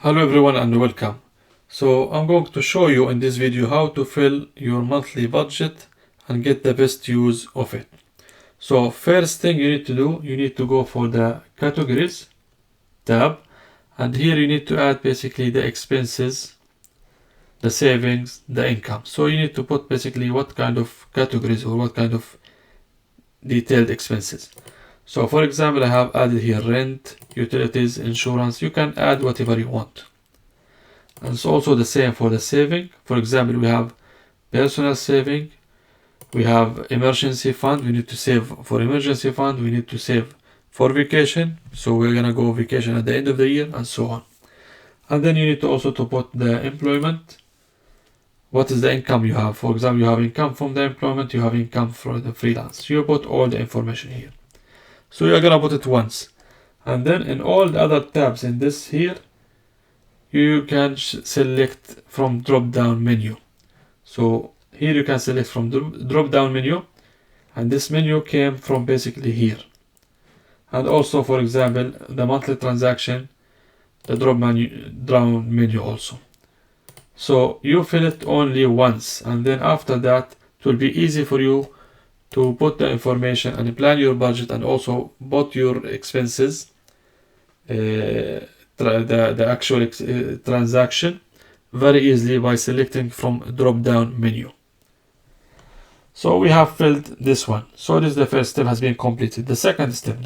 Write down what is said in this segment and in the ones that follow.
Hello everyone and welcome. So I'm going to show you in this video how to fill your monthly budget and get the best use of it. So first thing you need to do, you need to go for the categories tab, and here you need to add basically the expenses, the savings, the income. So you need to put basically what kind of categories or what kind of detailed expenses. So for example, I have added here rent, utilities, insurance. You can add whatever you want. And it's also the same for the saving. For example, we have personal saving, we have emergency fund. We need to save for emergency fund, we need to save for vacation, so we're gonna go vacation at the end of the year, and so on. And then you need to also to put the employment. What is the income you have? For example, you have income from the employment, you have income from the freelance. You put all the information here. So you're gonna put it once, and then in all the other tabs in this here, you can select from drop down menu. So here you can select from drop down menu, and this menu came from basically here. And also, for example, the monthly transaction, the drop down menu also. So you fill it only once, and then after that it will be easy for you to put the information and plan your budget, and also put your expenses, the actual transaction very easily by selecting from drop down menu. So we have filled this one. So this is the first step has been completed. The second step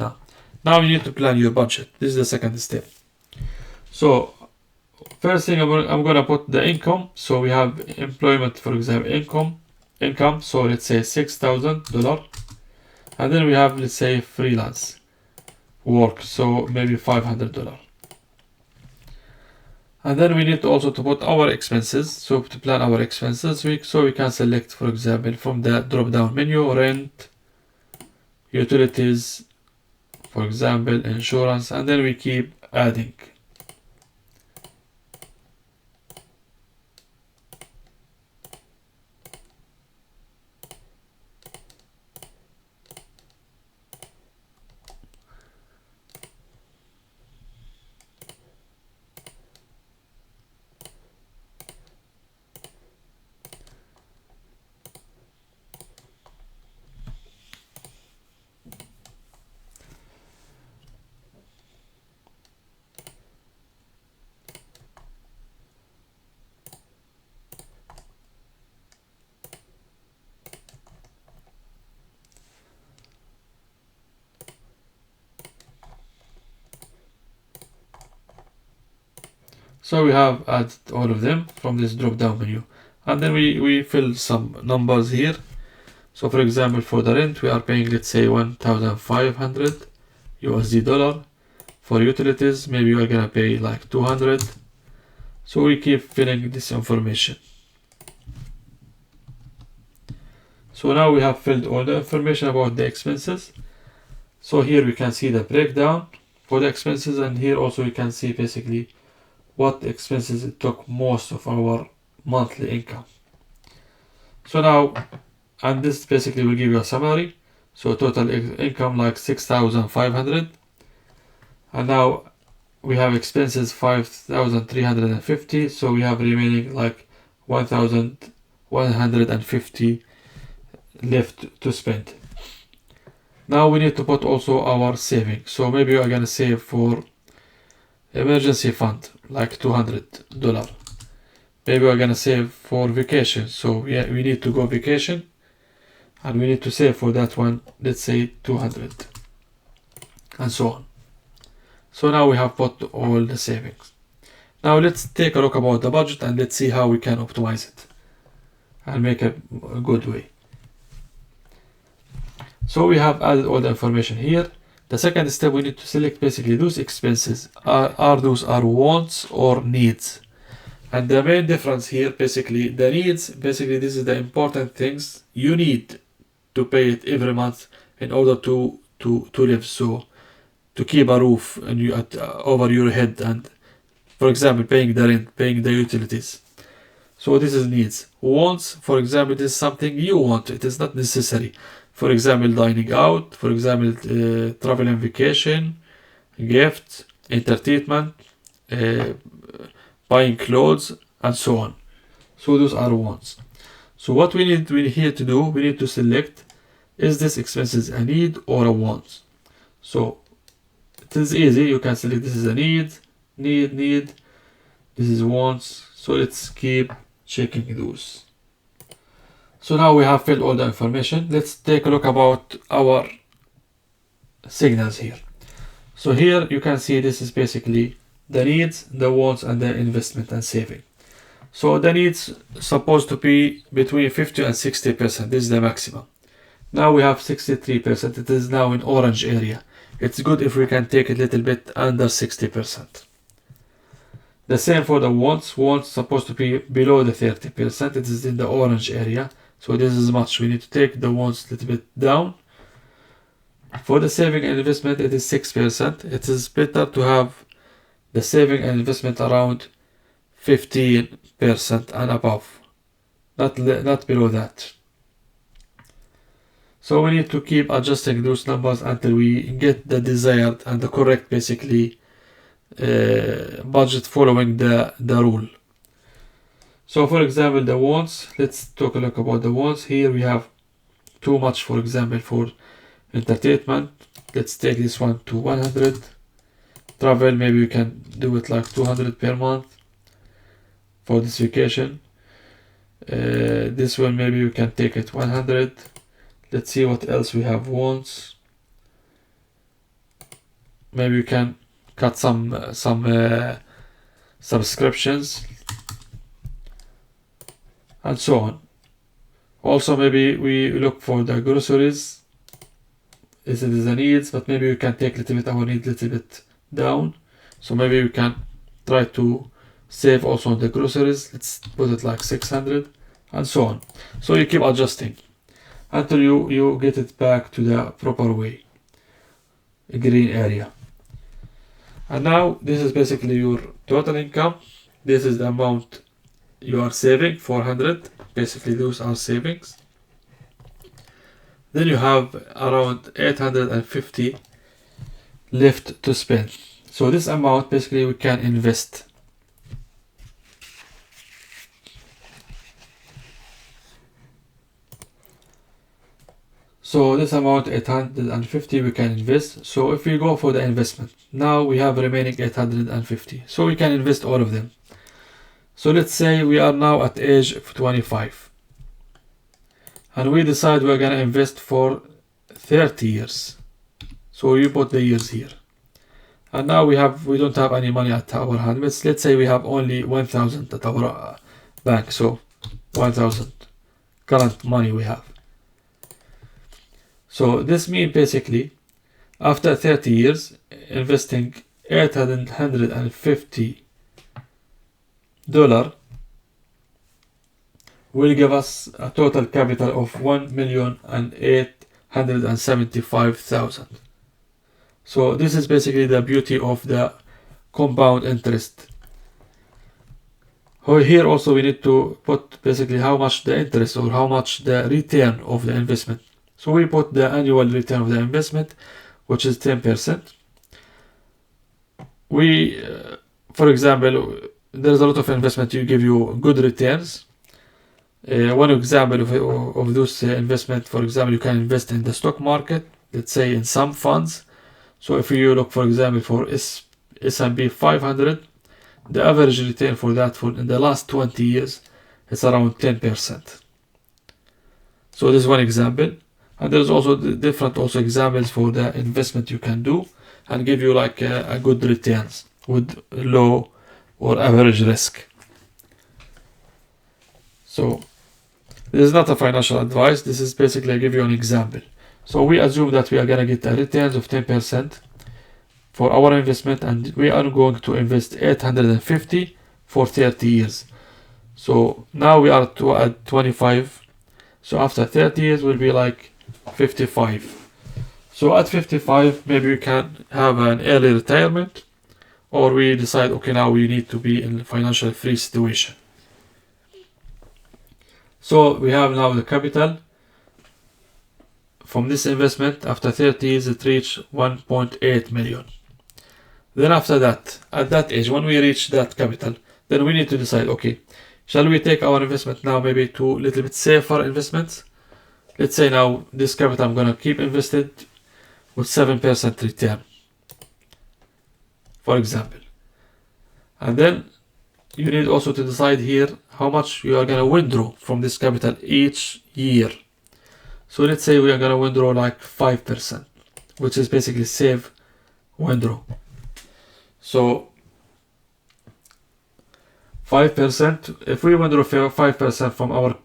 now you need to plan your budget. This is the second step. So first thing I'm gonna put the income. So we have employment, for example, income. So let's say $6,000, and then we have, let's say, freelance work, so maybe $500. And then we need also to put our expenses. So to plan our expenses, so we can select, for example, from the drop down menu, rent, utilities, for example, insurance, and then we keep adding. So we have added all of them from this drop down menu, and then we fill some numbers here. So for example, for the rent we are paying, let's say, 1,500 USD dollar. For utilities, maybe you are gonna pay like 200. So we keep filling this information. So now we have filled all the information about the expenses. So here we can see the breakdown for the expenses, and here also you can see basically what expenses it took most of our monthly income. So now, and this basically will give you a summary. So total income like 6,500, and now we have expenses 5,350. So we have remaining like 1,150 left to spend. Now we need to put also our savings. So maybe you are gonna save for emergency fund like $200. Maybe we're gonna save for vacation, so yeah, we need to go vacation, and we need to save for that one, let's say 200, and so on. So now we have put all the savings. Now let's take a look about the budget, and let's see how we can optimize it and make a good way. So we have added all the information here. The second step, we need to select basically those expenses. Are those wants or needs? And the main difference here, basically the needs, basically this is the important things you need to pay it every month in order to live. So to keep a roof and over your head, and for example paying the rent, paying the utilities. So this is needs. Wants, for example, this is something you want. It is not necessary. For example, dining out, for example, travel and vacation, gifts, entertainment, buying clothes, and so on. So those are wants. So what we need here to do, we need to select, is this expenses a need or a want? So it is easy, you can select this is a need, this is wants. So let's keep checking those. So now we have filled all the information. Let's take a look about our signals here. So here you can see this is basically the needs, the wants, and the investment and saving. So the needs supposed to be between 50 and 60%. This is the maximum. Now we have 63%. It is now in orange area. It's good if we can take a little bit under 60%. The same for the wants. Wants supposed to be below the 30%. It is in the orange area. So this is much. We need to take the wants a little bit down. For the saving and investment, it is 6%. It is better to have the saving and investment around 15% and above, not below that. So we need to keep adjusting those numbers until we get the desired and the correct basically budget following the rule. So for example, the wants, let's talk a look about the wants. Here we have too much, for example, for entertainment. Let's take this one to 100. Travel, maybe we can do it like 200 per month for this vacation. This one maybe we can take it 100. Let's see what else we have wants. Maybe we can cut some subscriptions and so on. Also maybe we look for the groceries. This is the needs, but maybe we can take a little bit our need a little bit down. So maybe we can try to save also on the groceries. Let's put it like 600 and so on. So you keep adjusting until you get it back to the proper way, a green area. And now this is basically your total income. This is the amount you are saving, 400. Basically those are savings. Then you have around 850 left to spend. So this amount basically we can invest. So this amount 850 we can invest. So if we go for the investment, now we have remaining 850. So we can invest all of them. So let's say we are now at age of 25. And we decide we're gonna invest for 30 years. So you put the years here. And now we don't have any money at our hand. Let's say we have only 1,000 at our bank. So 1,000 current money we have. So this means basically after 30 years investing $850 will give us a total capital of 1,875,000. So this is basically the beauty of the compound interest. Here also we need to put basically how much the interest or how much the return of the investment. So we put the annual return of the investment, which is 10%. For example, there's a lot of investment you give you good returns. One example of those investment, for example, you can invest in the stock market, let's say in some funds. So if you look, for example, for S&P 500, the average return for that in the last 20 years is around 10%. So this is one example. And there's also different examples for the investment you can do and give you like a good returns with low or average risk. So this is not a financial advice. This is basically I give you an example. So we assume that we are gonna get a returns of 10% for our investment, and we are going to invest 850 for 30 years. So now we are at 25. So after 30 years will be like 55. So at 55 maybe we can have an early retirement, or we decide okay, now we need to be in a financial free situation. So we have now the capital from this investment. After 30 years it reached 1.8 million. Then after that, at that age, when we reach that capital, then we need to decide, okay, shall we take our investment now maybe to a little bit safer investments? Let's say now this capital I'm gonna keep invested with 7% return, for example. And then you need also to decide here how much you are gonna withdraw from this capital each year. So let's say we are gonna withdraw like 5%, which is basically save withdraw. So 5%, if we withdraw 5% from our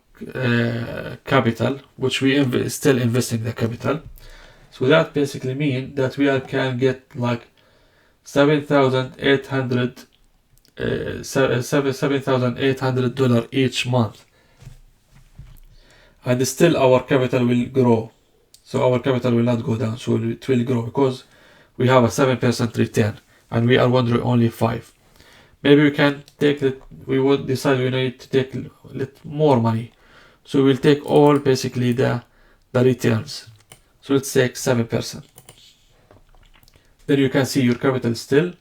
capital, which we still investing the capital, so that basically means that we can get like $7,800 each month, and still our capital will grow. So our capital will not go down, so it will grow because we have a 7% return and we are wondering only 5. Maybe we can take it, we would decide we need to take a little more money. So we'll take all basically the returns. So let's take 7%. Then you can see your capital still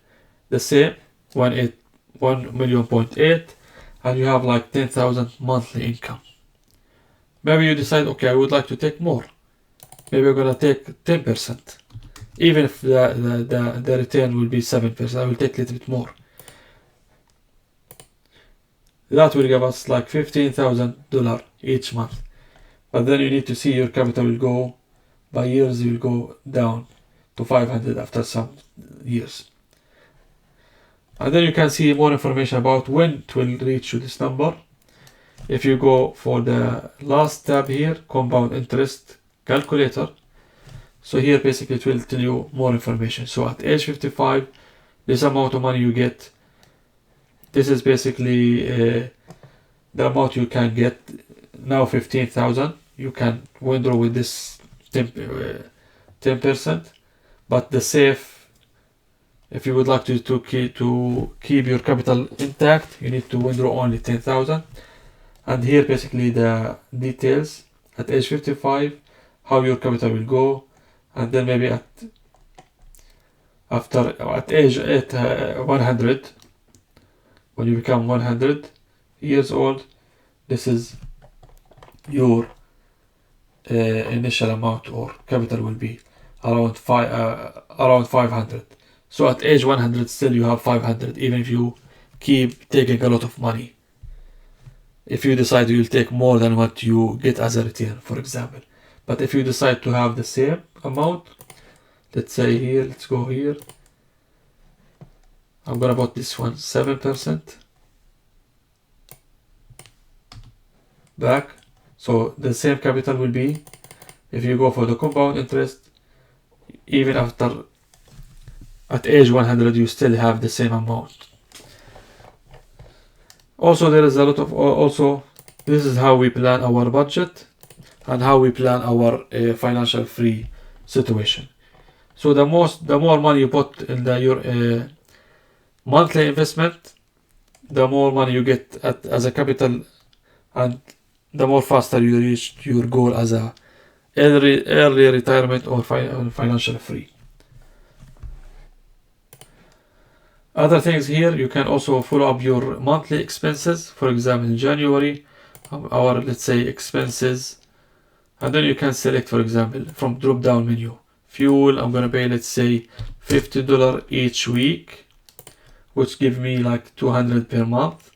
the same, 1.8, and you have like 10,000 monthly income. Maybe you decide, okay, I would like to take more. Maybe we're gonna take 10%. Even if the return will be 7%, I will take a little bit more. That will give us like $15,000 each month. But then you need to see your capital will go, by years it will go down to 500 after some years. And then you can see more information about when it will reach you this number. If you go for the last tab here, compound interest calculator. So here basically it will tell you more information. So at age 55, this amount of money you get. This is basically the amount you can get now, 15,000. You can withdraw with this 10%, but the safe, if you would like to keep your capital intact, you need to withdraw only 10,000. And here basically the details at age 55, how your capital will go, and then maybe at age 100, when you become 100 years old, this is your initial amount or capital will be around 500. So at age 100 still you have 500, even if you keep taking a lot of money. If you decide you'll take more than what you get as a return, for example. But if you decide to have the same amount, let's say here, let's go here. I'm gonna put this one 7% back. So the same capital will be, if you go for the compound interest, even after at age 100 you still have the same amount. Also there is a lot of, this is how we plan our budget and how we plan our financial free situation. So the more money you put in your monthly investment, the more money you get as a capital, and the more faster you reach your goal as a early retirement or financial free. Other things here, you can also follow up your monthly expenses. For example, in January, our, let's say, expenses, and then you can select, for example, from drop down menu, fuel, I'm gonna pay, let's say, $50 each week, which give me like 200 per month.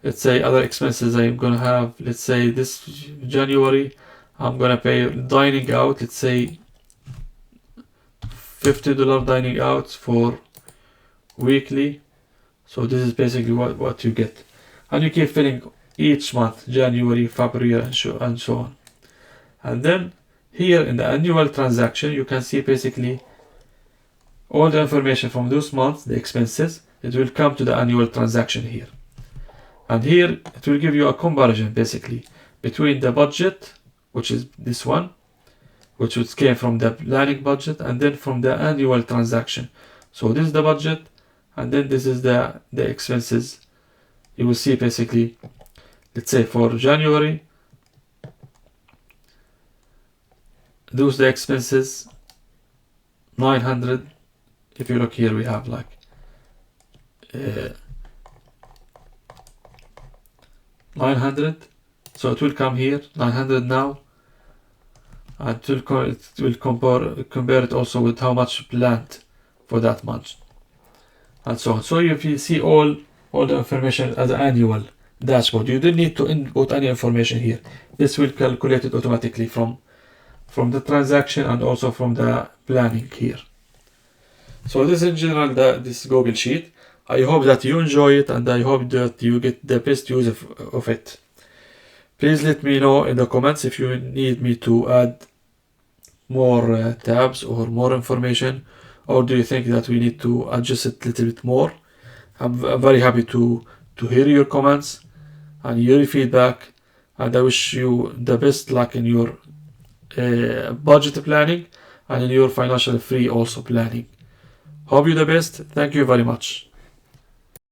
Let's say other expenses I'm gonna have, let's say this January, I'm gonna pay dining out, let's say $50 dining out for weekly. So this is basically what you get, and you keep filling each month, January, February, and so on. And then here in the annual transaction, you can see basically all the information from those months, the expenses. It will come to the annual transaction here, and here it will give you a comparison basically between the budget, which is this one, which came from the planning budget, and then from the annual transaction. So this is the budget, and then this is the expenses. You will see basically, let's say for January, those the expenses 900. If you look here, we have like 900. So it will come here, 900 now. And it will compare it also with how much planned for that month. And so on. So if you see all the information as an annual dashboard, you don't need to input any information here. This will calculate it automatically from the transaction and also from the planning here. So this is in general this Google Sheet. I hope that you enjoy it and I hope that you get the best use of it. Please let me know in the comments if you need me to add more tabs or more information, or do you think that we need to adjust it a little bit more. I'm very happy to hear your comments and your feedback, and I wish you the best luck in your budget planning and in your financial free also planning. Hope you the best. Thank you very much.